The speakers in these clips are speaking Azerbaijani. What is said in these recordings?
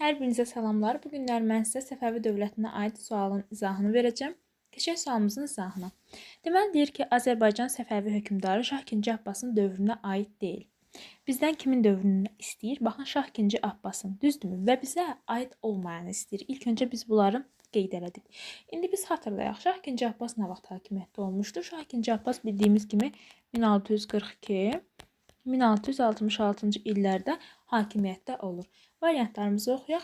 Hər birinizə salamlar. Bu günlər mən sizə Səfəvi dövlətinə aid sualın izahını verəcəm. Keçək sualımızın izahına. Deməli deyir ki, Azərbaycan Səfəvi hökmdarı Şah II Abbasın dövrünə aid deyil. Bizdən kimin dövrünü istəyir? Baxın, Şah II Abbasın, düzdürmü? Və bizə aid olmayanı istəyir. İlk öncə biz bunları qeyd elədik. İndi biz xatırlayaq. Şah II Abbas nə vaxt hakimiyyətdə olmuşdur? Şah II Abbas bildiyimiz kimi 1642 1666-cı illərdə hakimiyyətdə olur. Variantlarımızı oxuyaq.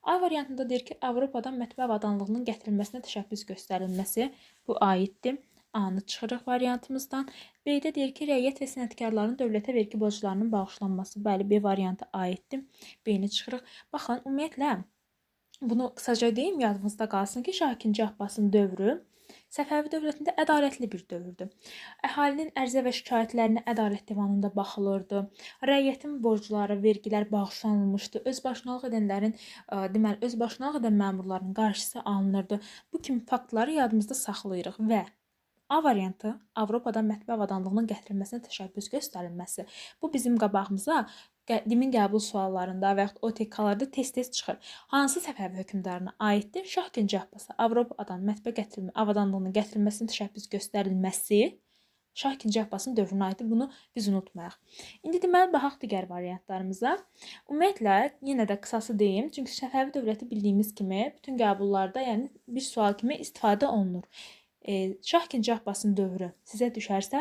A variantında deyir ki, Avropadan mətbəə avadanlığının gətirilməsinə təşəbbüs göstərilməsi bu aiddir. A-nı çıxırıq variantımızdan. B-də deyir ki, rəiyyət və sənətkarların dövlətə vergi borclarının bağışlanması. Bəli, B variantı aiddir. B-ni çıxırıq. Baxın, ümumiyyətlə bunu qısaca deyim, yadınızda qalsın ki, Şah II Abbasın dövrü Səfəvi dövlətində ədalətli bir dövrdür. Əhalinin ərizə və şikayətlərinə ədalət divanında baxılırdı. Rəiyyətin borcları, vergilər bağışlanılmışdı. Özbaşınalıq edənlərin, deməli, özbaşınalıq edən məmurların qarşısı alınırdı. Bu kimi faktları yadımızda saxlayırıq və A variantı Avropadan mətbəə avadanlığının gətirilməsinə təşəbbüs göstərilməsi. Bu bizim qabağımıza dimin qəbul suallarında və yaxud OTK-larda tez-tez çıxır. Hansı Səfəvi hökmdarına aiddir? Şah II Abbasa Avropadan mətbəə avadanlığının gətirilməsinə təşəbbüs göstərilməsi Şah II Abbasın dövrünə aiddir. Bunu biz unutmayaq. İndi deməli baxaq digər variantlarımıza. Ümumiyyətlə yenə də qısası deyim, çünki Səfəvi dövləti bildiyimiz kimi bütün qəbullarda, yəni bir sual kimi istifadə olunur. Şah II Abbasın dövrü sizə düşərsə,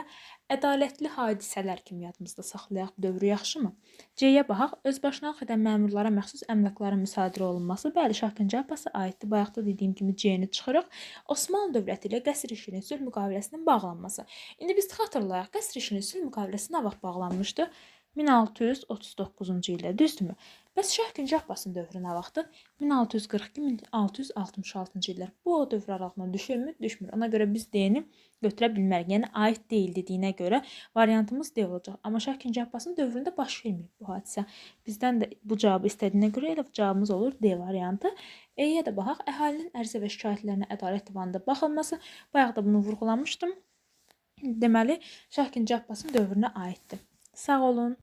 ədalətli hadisələr kimi yadımızda saxlayaq dövrü, yaxşımı? C-yə baxaq. Özbaşınalıq edən məmurlara məxsus əmlakların müsadirə olunması. Bəli, Şah II Abbasa aiddir. Bayaqda dediyim kimi C-ni çıxırıq. Osmanlı dövləti ilə qəsr işinin sülh müqaviləsinin bağlanması. İndi biz xatırlayaq, qəsr işinin sülh müqaviləsi nə vaxt bağlanmışdı? 1639-cu ildə, düzdürmü? Bəs Şah II Abbasın dövrü nə vaxtdır? 1642-1666-cı illər. Bu o dövr aralığına düşürmü? Düşmür. Ona görə biz D-ni götürə bilmərik. Yəni aid deyil dediyinə görə variantımız D olacaq. Amma Şah II Abbasın dövründə baş verməyib bu hadisə. Bizdən də bu cavabı istədiyinə görə elə cavabımız olur D variantı. E-yə də baxaq. Əhalinin ərizə və şikayətlərinə ədalət divanında baxılması. Bayaq da bunu vurğulamışdım. Deməli, Şah II Abbasın dövrünə aiddir. Sağ olun.